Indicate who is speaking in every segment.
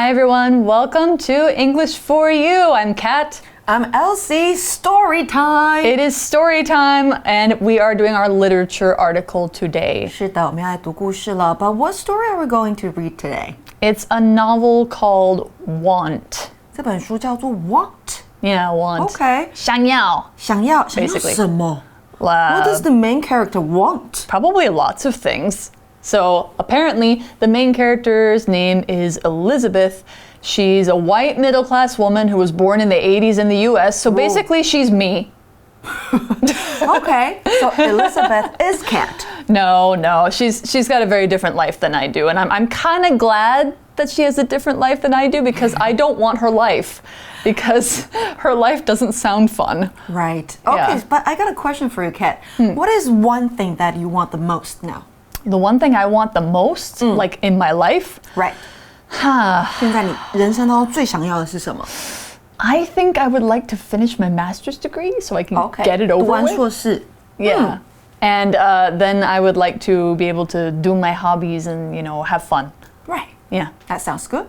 Speaker 1: Hi everyone, welcome to English for You. I'm Kat.
Speaker 2: I'm Elsie. Story time.
Speaker 1: It is story time, and we are doing our literature article today.
Speaker 2: 是的，我们要来读故事了。But what story are we going to read today?
Speaker 1: It's a novel called Want.
Speaker 2: 这本书叫做 Want.
Speaker 1: Yeah, Want.
Speaker 2: Okay.
Speaker 1: 想要
Speaker 2: ，basically. 什么？What does the main character want?
Speaker 1: Probably lots of things. So apparently, the main character's name is Elizabeth. She's a white middle-class woman who was born in the 80s in the US. So basically, she's me.
Speaker 2: Okay, so Elizabeth is Kat.
Speaker 1: No, she's got a very different life than I do, and I'm kind of glad that she has a different life than I do because I don't want her life, because her life doesn't sound fun.
Speaker 2: Right. Okay,
Speaker 1: Yeah.
Speaker 2: But I got a question for you, Kat. What is one thing that you want the most now?
Speaker 1: The one thing I want the most, like in my life,
Speaker 2: Right. 现在你人生当中最想要的是什么？
Speaker 1: I think I would like to finish my master's degree so I can get it
Speaker 2: 读
Speaker 1: over
Speaker 2: 完
Speaker 1: with.
Speaker 2: 硕士。
Speaker 1: Yeah. And then I would like to be able to do my hobbies and, have fun.
Speaker 2: Right.
Speaker 1: Yeah.
Speaker 2: That sounds good.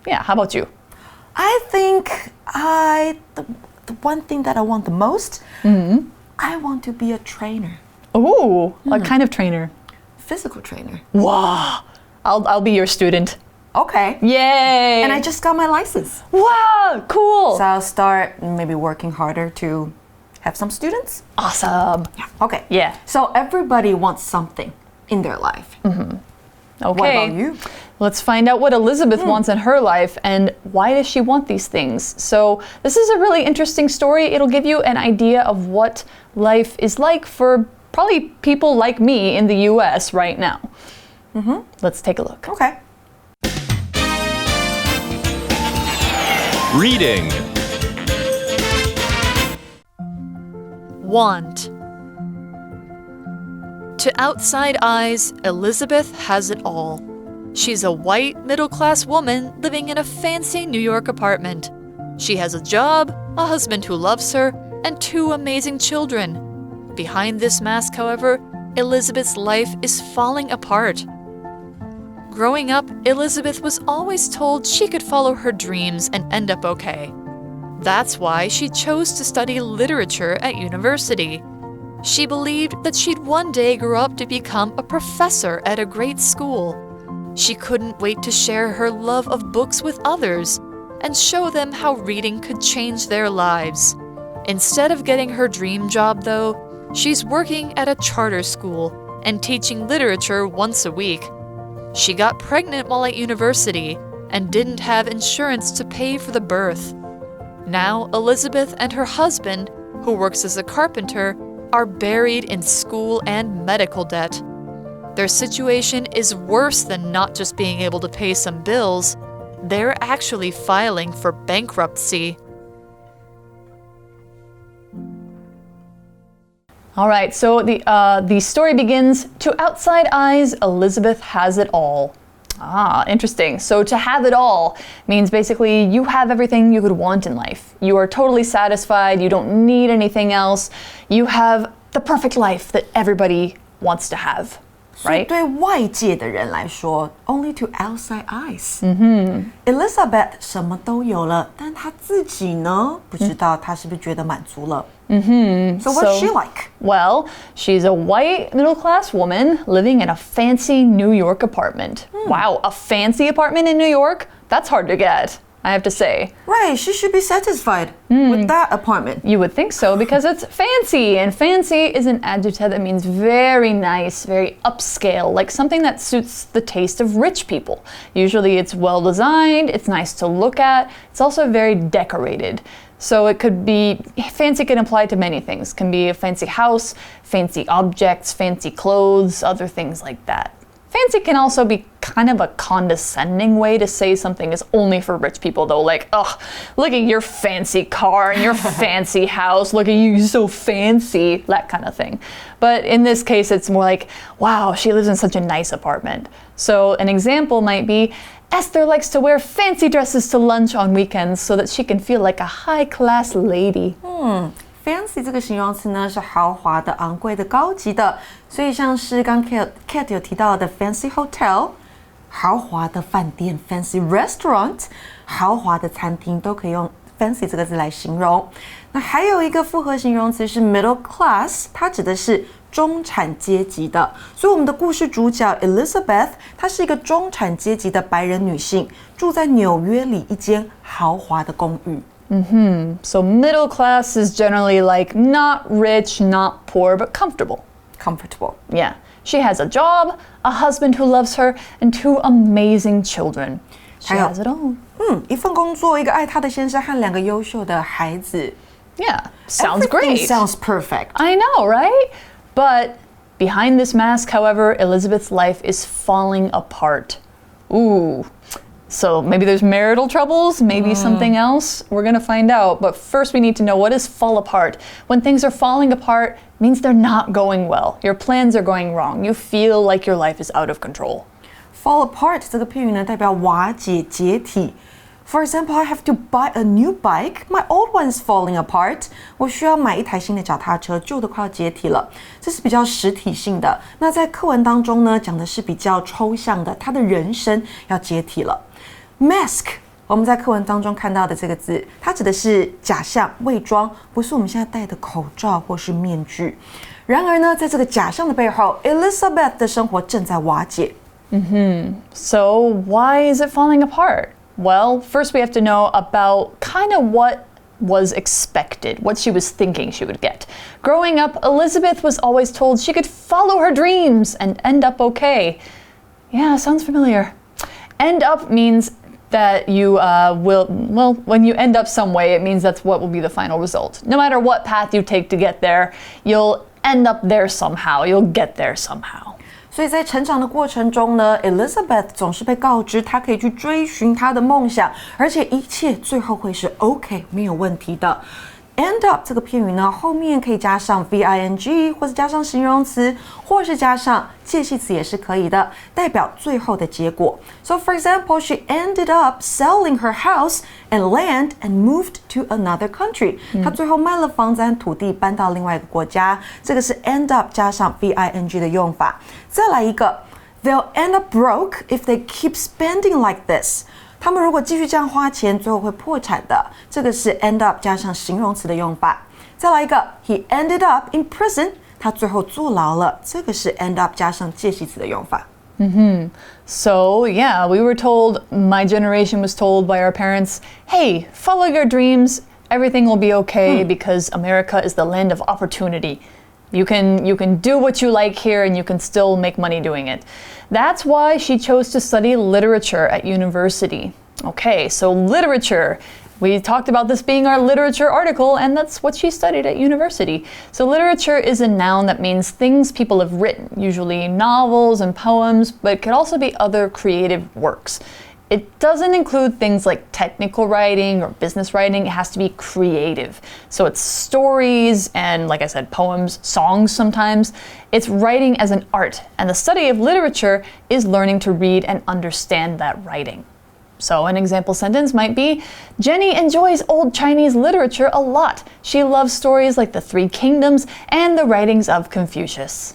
Speaker 1: Yeah, how about you?
Speaker 2: I think the one thing that I want the most, I want to be a trainer.
Speaker 1: Ooh, what kind of trainer?
Speaker 2: Physical trainer.
Speaker 1: Wow. I'll be your student.
Speaker 2: Okay.
Speaker 1: Yay!
Speaker 2: And I just got my license.
Speaker 1: Wow, cool.
Speaker 2: So I'll start maybe working harder to have some students.
Speaker 1: Awesome.
Speaker 2: Yeah. Okay.
Speaker 1: Yeah.
Speaker 2: So everybody wants something in their life.
Speaker 1: Okay.
Speaker 2: What about you?
Speaker 1: Let's find out what Elizabeth wants in her life and why does she want these things. So this is a really interesting story. It'll give you an idea of what life is like for probably people like me in the US right now. Let's take a look.
Speaker 2: Okay.
Speaker 3: Reading.
Speaker 4: Want. To outside eyes, Elizabeth has it all. She's a white, middle-class woman living in a fancy New York apartment. She has a job, a husband who loves her, and 2 amazing children. Behind this mask, however, Elizabeth's life is falling apart. Growing up, Elizabeth was always told she could follow her dreams and end up okay. That's why she chose to study literature at university. She believed that she'd one day grow up to become a professor at a great school. She couldn't wait to share her love of books with others and show them how reading could change their lives. Instead of getting her dream job, though, she's working at a charter school and teaching literature once a week. She got pregnant while at university and didn't have insurance to pay for the birth. Now, Elizabeth and her husband, who works as a carpenter, are buried in school and medical debt. Their situation is worse than not just being able to pay some bills. They're actually filing for bankruptcy.
Speaker 1: All right, so the story begins, to outside eyes, Elizabeth has it all. Ah, interesting. So to have it all means basically you have everything you could want in life. You are totally satisfied, you don't need anything else. You have the perfect life that everybody wants to have,
Speaker 2: 所以
Speaker 1: right?
Speaker 2: 对外界的人来说 only to outside eyes. Elizabeth 什么都有了，但她自己呢，不知道她是不是觉得满足了。So what's she like?
Speaker 1: Well, she's a white middle-class woman living in a fancy New York apartment. Wow, a fancy apartment in New York? That's hard to get, I have to say.
Speaker 2: Right, she should be satisfied with that apartment.
Speaker 1: You would think so because it's fancy, and fancy is an adjective that means very nice, very upscale, like something that suits the taste of rich people. Usually it's well designed, it's nice to look at, it's also very decorated. So it could be, fancy can apply to many things. It can be a fancy house, fancy objects, fancy clothes, other things like that. Fancy can also be kind of a condescending way to say something is only for rich people, though. Like, oh, look at your fancy car and your fancy house. Look at you, you're so fancy, that kind of thing. But in this case, it's more like, wow, she lives in such a nice apartment. So an example might be, Esther likes to wear fancy dresses to lunch on weekends so that she can feel like a high-class lady.
Speaker 2: Fancy 这个形容词呢是豪华的、昂贵的、高级的，所以像是刚 Kat 有提到的 fancy hotel，豪华的饭店 fancy restaurant， 豪华的餐厅都可以用 fancy 这个字来形容。那还有一个复合形容词是 middle class， 它指的是中产阶级的。所以我们的故事主角 Elizabeth， 她是一个中产阶级的白人女性，住在纽约里一间豪华的公寓。
Speaker 1: So middle class is generally like not rich, not poor, but comfortable.
Speaker 2: Comfortable.
Speaker 1: Yeah. She has a job, a husband who loves her, and 2 amazing children. She has it all.
Speaker 2: 一份工作，一个爱她的先生和2个优秀的孩子。
Speaker 1: Yeah, sounds
Speaker 2: Everything
Speaker 1: great.
Speaker 2: sounds perfect.
Speaker 1: I know, right? But behind this mask, however, Elizabeth's life is falling apart. Ooh. So maybe there's marital troubles, maybe something else. We're going to find out. But first we need to know, what is fall apart? When things are falling apart, it means they're not going well. Your plans are going wrong. You feel like your life is out of control.
Speaker 2: Fall apart 这个片语呢，代表瓦解、解体。For example, I have to buy a new bike. My old one is falling apart. 我需要买一台新的脚踏车，旧的快要解体了。这是比较实体性的。那在课文当中呢，讲的是比较抽象的，他的人生要解体了。Mask， 我们在课文当中看到的这个字，它指的是假象、伪装，不是我们现在戴的口罩或是面具。然而呢，在这个假象的背后 ，Elizabeth 的生活正在瓦解。
Speaker 1: So why is it falling apart? Well, first we have to know about kind of what was expected, what she was thinking she would get. Growing up, Elizabeth was always told she could follow her dreams and end up okay. Yeah, sounds familiar. End up means that you when you end up some way, it means that's what will be the final result. No matter what path you take to get there, you'll end up there somehow. You'll get there somehow.
Speaker 2: 所以在成长的过程中呢 ，Elizabeth 总是被告知她可以去追寻她的梦想，而且一切最后会是 OK 没有问题的。End up 这个片语呢，后面可以加上 VING， 或是加上形容词，或是加上介系词也是可以的，代表最后的结果。So for example, she ended up selling her house and land and moved to another country. 她最后卖了房子和土地，搬到另外一个国家。这个是 end up 加上 VING 的用法。再来一个 ，They'll end up broke if they keep spending like this. 他们如果继续这样花钱，最后会破产的。这个是 end up 加上形容词的用法。再来一个 ，He ended up in prison. 他最后坐牢了。这个是 end up 加上介系词的用法。
Speaker 1: So, yeah, we were told, my generation was told by our parents, hey, follow your dreams. Everything will be okay because America is the land of opportunity. You can do what you like here and you can still make money doing it. That's why she chose to study literature at university. Okay, so literature. We talked about this being our literature article, and that's what she studied at university. So literature is a noun that means things people have written, usually novels and poems, but it could also be other creative works. It doesn't include things like technical writing or business writing. It has to be creative. So it's stories and, like I said, poems, songs sometimes. It's writing as an art, and the study of literature is learning to read and understand that writing. So an example sentence might be, Jenny enjoys old Chinese literature a lot. She loves stories like the Three Kingdoms and the writings of Confucius.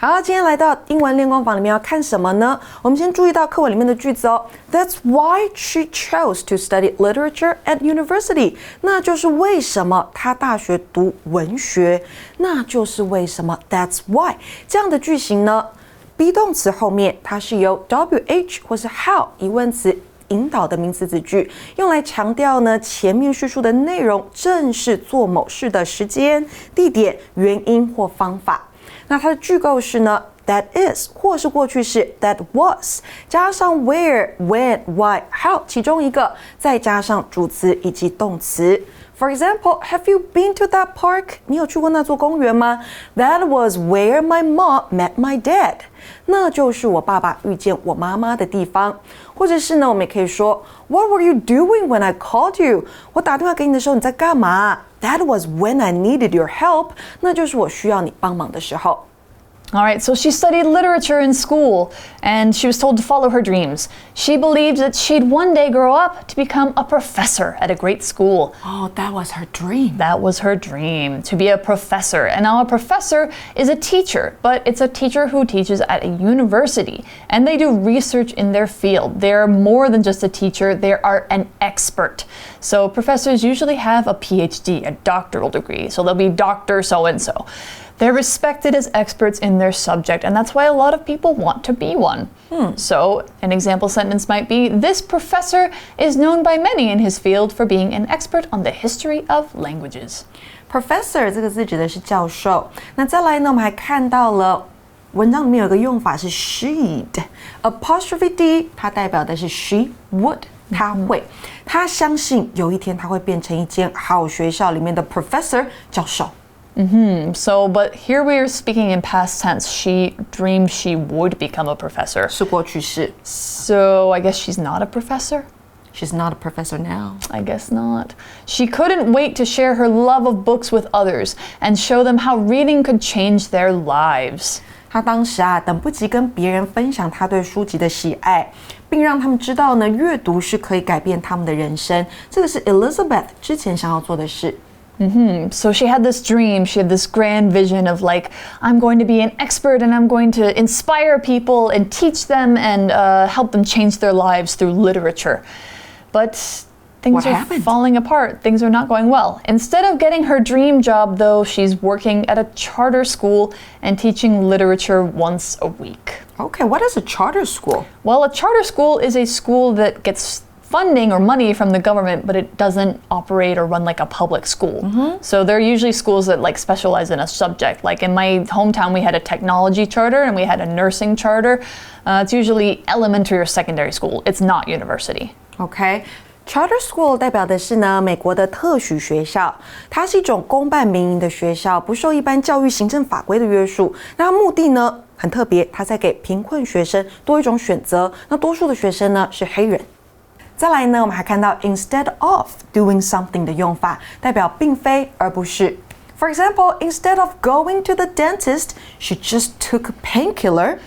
Speaker 2: 好，今天来到英文练功坊里面要看什么呢？我们先注意到课文里面的句子哦。That's why she chose to study literature at university. 那就是为什么她大学读文学。那就是为什么 That's why 这样的句型呢 ？be 动词后面它是由 WH 或是 how 疑问词引导的名词子句，用来强调呢前面叙述的内容正是做某事的时间、地点、原因或方法。那它的句构是呢 that is 或是过去式 that was 加上 where, when, why, how 其中一个，再加上主词以及动词。For example, have you been to that park? 你有去过那座公园吗？ That was where my mom met my dad. 那就是我爸爸遇见我妈妈的地方。或者是呢，我们也可以说 What were you doing when I called you? 我打电话给你的时候你在干嘛？ That was when I needed your help. 那就是我需要你帮忙的时候。
Speaker 1: All right, so she studied literature in school, and she was told to follow her dreams. She believed that she'd one day grow up to become a professor at a great school.
Speaker 2: Oh, that was her dream.
Speaker 1: That was her dream, to be a professor. And now a professor is a teacher, but it's a teacher who teaches at a university, and they do research in their field. They're more than just a teacher, they are an expert. So professors usually have a PhD, a doctoral degree, so they'll be Dr. So-and-so. They're respected as experts in their subject, and that's why a lot of people want to be one. So, an example sentence might be, this professor is known by many in his field for being an expert on the history of languages.
Speaker 2: Professor 这个字指的是教授。那再来呢，我们还看到了文章里面有个用法是 she'd apostrophe d， 它代表的是 she would。他会，他相信有一天他会变成一间好学校里面的 professor 教授。
Speaker 1: So, but here we are speaking in past tense. She dreamed she would become a professor.
Speaker 2: 是过去式。
Speaker 1: So, I guess she's not a professor?
Speaker 2: She's not a professor now.
Speaker 1: I guess not. She couldn't wait to share her love of books with others and show them how reading could change their lives.
Speaker 2: 她当时等不及跟别人分享她对书籍的喜爱，并让他们知道呢，阅读是可以改变他们的人生。这个是 Elizabeth 之前想要做的事。
Speaker 1: So she had this dream, she had this grand vision of like, I'm going to be an expert and I'm going to inspire people and teach them and help them change their lives through literature. But things are falling apart. Things are not going well. Instead of getting her dream job, though, she's working at a charter school and teaching literature once a week.
Speaker 2: Okay, what is a charter school?
Speaker 1: Well, a charter school is a school that gets funding or money from the government, but it doesn't operate or run like a public school. So they're usually schools that like specialize in a subject. Like in my hometown, we had a technology charter and we had a nursing charter. It's usually elementary or secondary school. It's not university.
Speaker 2: Okay. Charter school 代表的是呢，美国的特许学校，它是一种公办民营的学校，不受一般教育行政法规的约束。那它目的呢很特别，它在给贫困学生多一种选择。那多数的学生呢是黑人。再来呢，我们还看到 instead of doing something 的用法，代表并非而不是。For example, instead of going to the dentist, she just took a painkiller.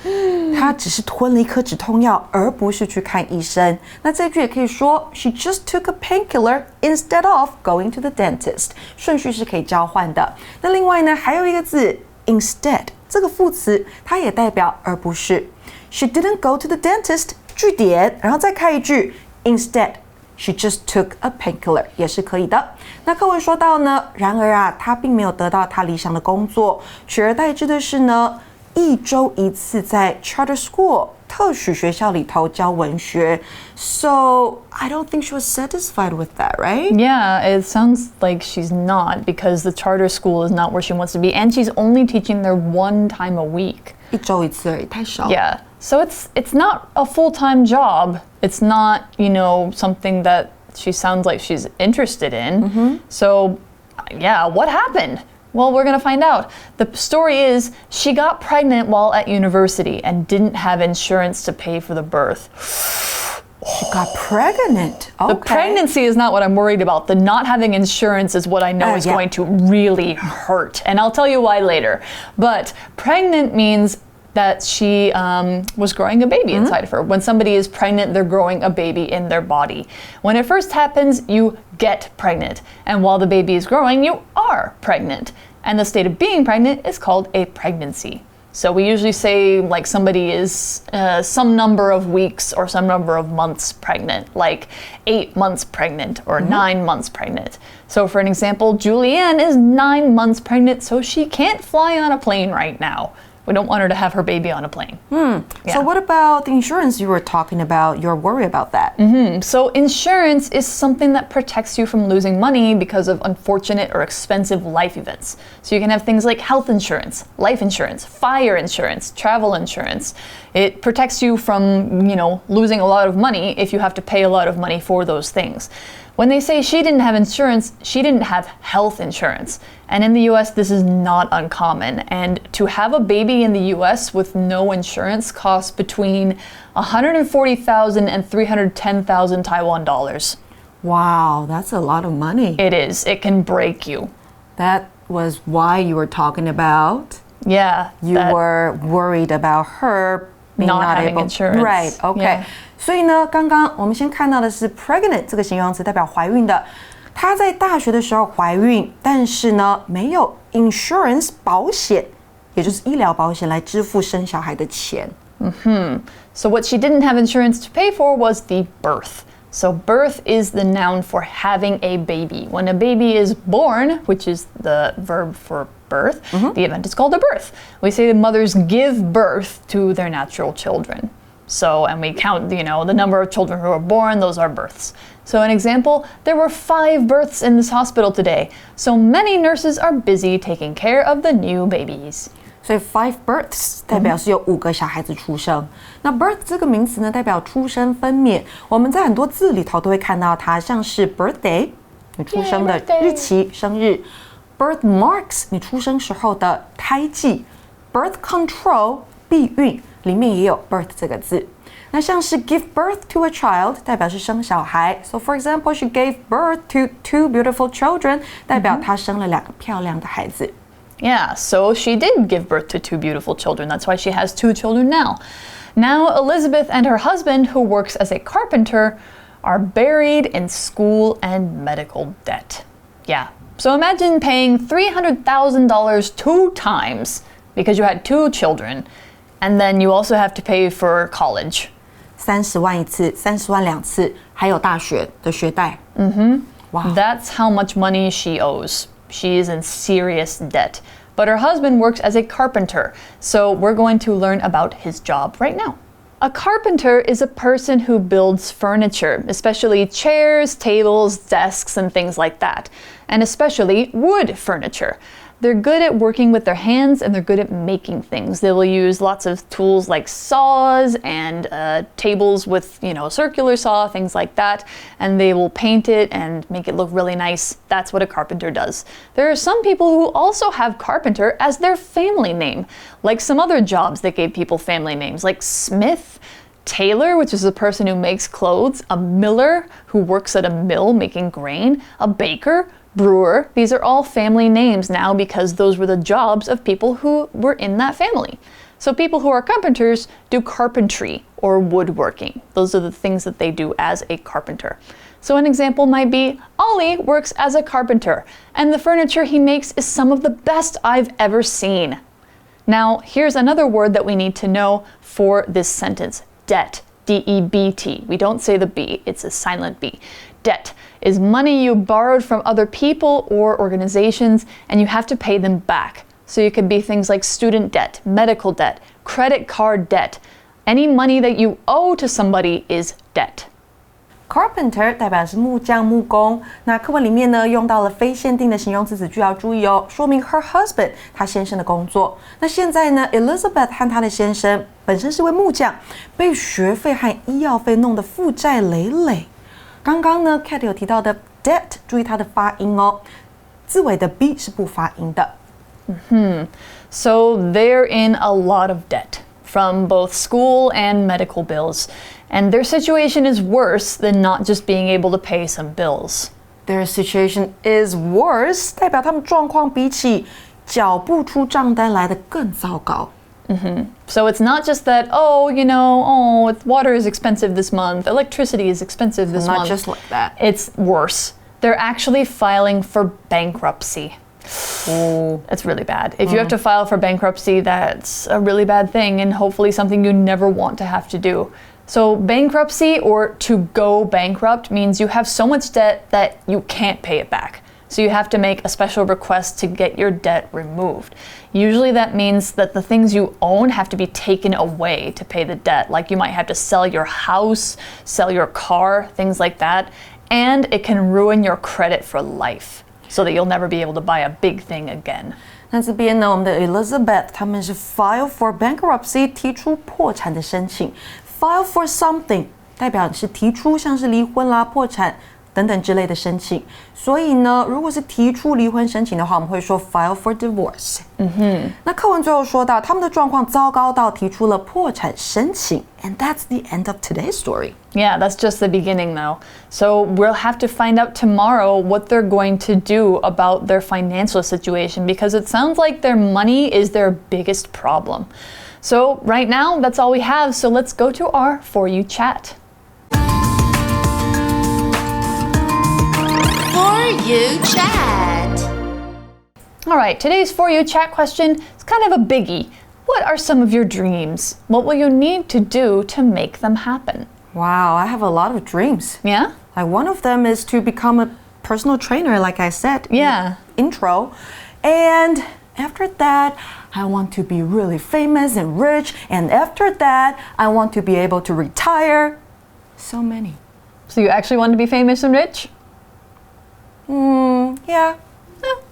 Speaker 2: 她只是吞了一颗止痛药，而不是去看医生。那这句也可以说 she just took a painkiller instead of going to the dentist. 顺序是可以交换的。那另外呢，还有一个字 instead 这个副词，它也代表而不是。She didn't go to the dentist. 句点，然后再开一句 instead. She just took a painkiller 也是可以的。那课文说到呢，然而她并没有得到她理想的工作，取而代之的是呢，1周1次在 charter school 特许学校里头教文学。So I don't think she was satisfied with that, right?
Speaker 1: Yeah, it sounds like she's not because the charter school is not where she wants to be, and she's only teaching there 1 time a week.
Speaker 2: 1周1次而已，太少。
Speaker 1: Yeah. So it's not a full-time job. It's not, something that she sounds like she's interested in. So, yeah, what happened? Well, we're going to find out. The story is she got pregnant while at university and didn't have insurance to pay for the birth.
Speaker 2: She got pregnant. Okay.
Speaker 1: The pregnancy is not what I'm worried about. The not having insurance is what I know is going to really hurt. And I'll tell you why later. But pregnant means that she was growing a baby inside of her. When somebody is pregnant, they're growing a baby in their body. When it first happens, you get pregnant. And while the baby is growing, you are pregnant. And the state of being pregnant is called a pregnancy. So we usually say like somebody is some number of weeks or some number of months pregnant, like 8 months pregnant or 9 months pregnant. So for an example, Julianne is 9 months pregnant, so she can't fly on a plane right now. We don't want her to have her baby on a plane. Yeah.
Speaker 2: So what about the insurance you were talking about? You're worried about that.
Speaker 1: So insurance is something that protects you from losing money because of unfortunate or expensive life events. So you can have things like health insurance, life insurance, fire insurance, travel insurance. It protects you from, losing a lot of money if you have to pay a lot of money for those things. When they say she didn't have insurance, she didn't have health insurance. And in the US, this is not uncommon. And to have a baby in the US with no insurance costs between 140,000 and 310,000 Taiwan dollars.
Speaker 2: Wow, that's a lot of money.
Speaker 1: It is. It can break you.
Speaker 2: That was why you were talking about
Speaker 1: Yeah.
Speaker 2: You were worried about her being
Speaker 1: not
Speaker 2: not
Speaker 1: having
Speaker 2: able.
Speaker 1: insurance.
Speaker 2: Right, okay.
Speaker 1: Yeah.
Speaker 2: 所以呢，刚刚我们先看到的是 pregnant 这个形容词代表怀孕的。她在大学的时候怀孕，但是呢，没有 insurance 保险，也就是医疗保险来支付生小孩的钱。
Speaker 1: So what she didn't have insurance to pay for was the birth. So birth is the noun for having a baby. When a baby is born, which is the verb for birth, the event is called a birth. We say the mothers give birth to their natural children. So, and we count, the number of children who are born, those are births. So an example, there were 5 births in this hospital today. So many nurses are busy taking care of the new babies.
Speaker 2: 所以 5 births 代表是有5个小孩子出生。那 birth 这个名词呢，代表出生分娩。我们在很多字里头都会看到它，像是 birthday 你出生的日期、生日 ，birthmarks 你出生时候的胎记 ，birth control 避孕里面也有 birth 这个字。那像是 give birth to a child 代表是生小孩 ，so for example she gave birth to 2 beautiful children 代表她生了2个漂亮的孩子。
Speaker 1: Yeah, so she did give birth to 2 beautiful children. That's why she has 2 children now. Now, Elizabeth and her husband, who works as a carpenter, are buried in school and medical debt. Yeah, so imagine paying $300,000 2 times because you had 2 children, and then you also have to pay for college.
Speaker 2: 30万一次，30万2次，还有大学的学贷。Wow.
Speaker 1: That's how much money she owes. She is in serious debt. But her husband works as a carpenter, so we're going to learn about his job right now. A carpenter is a person who builds furniture, especially chairs, tables, desks, and things like that, and especially wood furniture. They're good at working with their hands and they're good at making things. They will use lots of tools like saws and tables with, a circular saw, things like that. And they will paint it and make it look really nice. That's what a carpenter does. There are some people who also have carpenter as their family name, like some other jobs that gave people family names, like Smith, tailor, which is the person who makes clothes, a miller who works at a mill making grain, a baker, brewer. These are all family names now because those were the jobs of people who were in that family. So people who are carpenters do carpentry or woodworking. Those are the things that they do as a carpenter. So an example might be, Ollie works as a carpenter, and the furniture he makes is some of the best I've ever seen. Now, here's another word that we need to know for this sentence, debt, D-E-B-T. We don't say the B, it's a silent B. Debt is money you borrowed from other people or organizations and you have to pay them back. So it could be things like student debt, medical debt, credit card debt. Any money that you owe to somebody is debt.
Speaker 2: Carpenter 代表是木匠、木工。那课文里面呢，用到了非限定的形容词子句，要注意哦，说明 her husband 她先生的工作。那现在呢 ，Elizabeth 和她的先生本身是位木匠，被学费和医药费弄得负债累累。刚刚呢 ，Kat 有提到的 debt， 注意它的发音哦，字尾的 b 是不发音的。
Speaker 1: So they're in a lot of debt from both school and medical bills. And their situation is worse than not just being able to pay some bills.
Speaker 2: Their situation is worse， 代表他们状况比起缴不出账单来的更糟糕。
Speaker 1: So it's not just that, water is expensive this month, electricity is expensive this month.
Speaker 2: Not just like that.
Speaker 1: It's worse. They're actually filing for bankruptcy. It's really bad. If you have to file for bankruptcy, that's a really bad thing and hopefully something you never want to have to do. So bankruptcy or to go bankrupt means you have so much debt that you can't pay it back. So you have to make a special request to get your debt removed. Usually that means that the things you own have to be taken away to pay the debt. Like you might have to sell your house, sell your car, things like that. And it can ruin your credit for life so that you'll never be able to buy a big thing again.
Speaker 2: 那这边呢，我们的 Elizabeth 他们是 file for bankruptcy 提出破产的申请 ，file for something 代表是提出像是离婚啦、破产等等之类的申请。所以呢，如果是提出离婚申请的话，我们会说 file for divorce。那课文最后说到，他们的状况糟糕到提出了破产申请。And that's the end of today's story.
Speaker 1: Yeah, that's just the beginning though. So we'll have to find out tomorrow what they're going to do about their financial situation because it sounds like their money is their biggest problem. So right now, that's all we have. So let's go to our For You chat.
Speaker 4: For You chat.
Speaker 1: All right, today's For You chat question is kind of a biggie. What are some of your dreams? What will you need to do to make them happen?
Speaker 2: Wow, I have a lot of dreams.
Speaker 1: Yeah?
Speaker 2: Like one of them is to become a personal trainer, like I said in the intro. And after that, I want to be really famous and rich. And after that, I want to be able to retire. So many.
Speaker 1: So you actually want to be famous and rich?
Speaker 2: Yeah.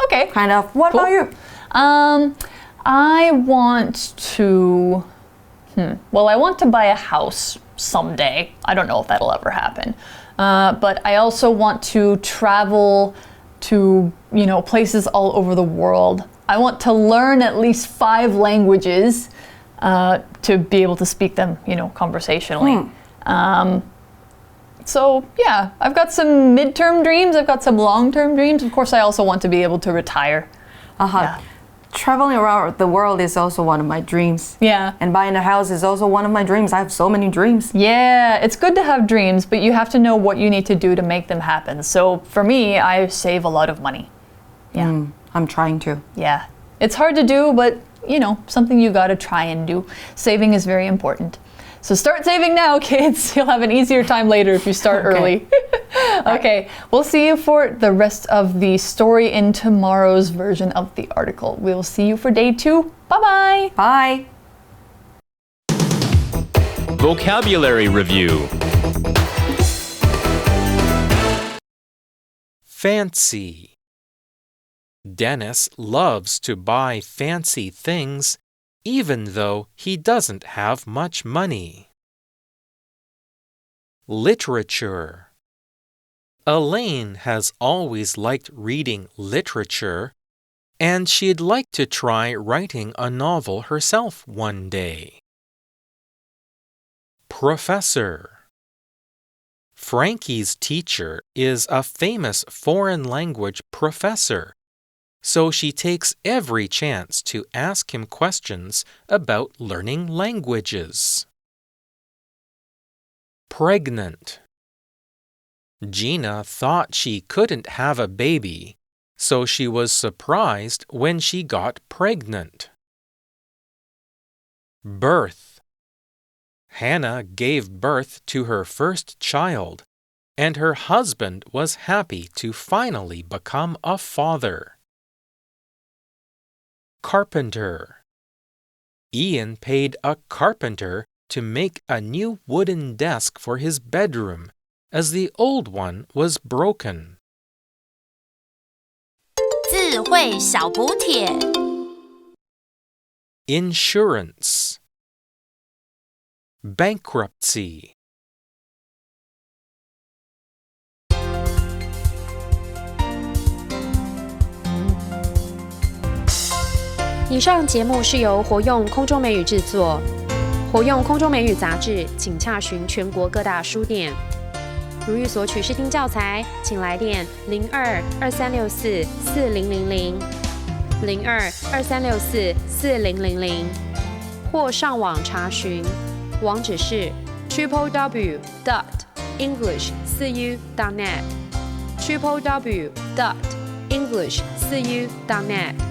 Speaker 1: Okay.
Speaker 2: Kind of. What about you?
Speaker 1: I want to, I want to buy a house someday. I don't know if that'll ever happen. But I also want to travel to, places all over the world. I want to learn at least 5 languages to be able to speak them, conversationally. So yeah, I've got some midterm dreams. I've got some long-term dreams. Of course, I also want to be able to retire. Yeah.
Speaker 2: Traveling around the world is also one of my dreams.
Speaker 1: Yeah.
Speaker 2: And buying a house is also one of my dreams. I have so many dreams.
Speaker 1: Yeah, it's good to have dreams, but you have to know what you need to do to make them happen. So for me, I save a lot of money. Yeah.
Speaker 2: I'm trying to.
Speaker 1: Yeah. It's hard to do, but, something you gotta try and do. Saving is very important. So start saving now, kids. You'll have an easier time later if you start early. Okay, we'll see you for the rest of the story in tomorrow's version of the article. We'll see you for day 2. Bye-bye.
Speaker 2: Bye.
Speaker 3: Vocabulary Review. Fancy. Dennis loves to buy fancy things even though he doesn't have much money. Literature. Elaine has always liked reading literature, and she'd like to try writing a novel herself one day. Professor. Frankie's teacher is a famous foreign language professor, so she takes every chance to ask him questions about learning languages. Pregnant. Gina thought she couldn't have a baby, so she was surprised when she got pregnant. Birth. Hannah gave birth to her first child, and her husband was happy to finally become a father. Carpenter. Ian paid a carpenter to make a new wooden desk for his bedroom, as the old one was broken.
Speaker 4: 智慧小补帖
Speaker 3: Insurance. Bankruptcy.
Speaker 5: 以上节目是由活用空中美语制作，活用空中美语杂志，请洽询全国各大书店。如欲索取试听教材，请来电02-2364-4000 02-2364-4000，或上网查询，网址是 www.english4u.net www.english4u.net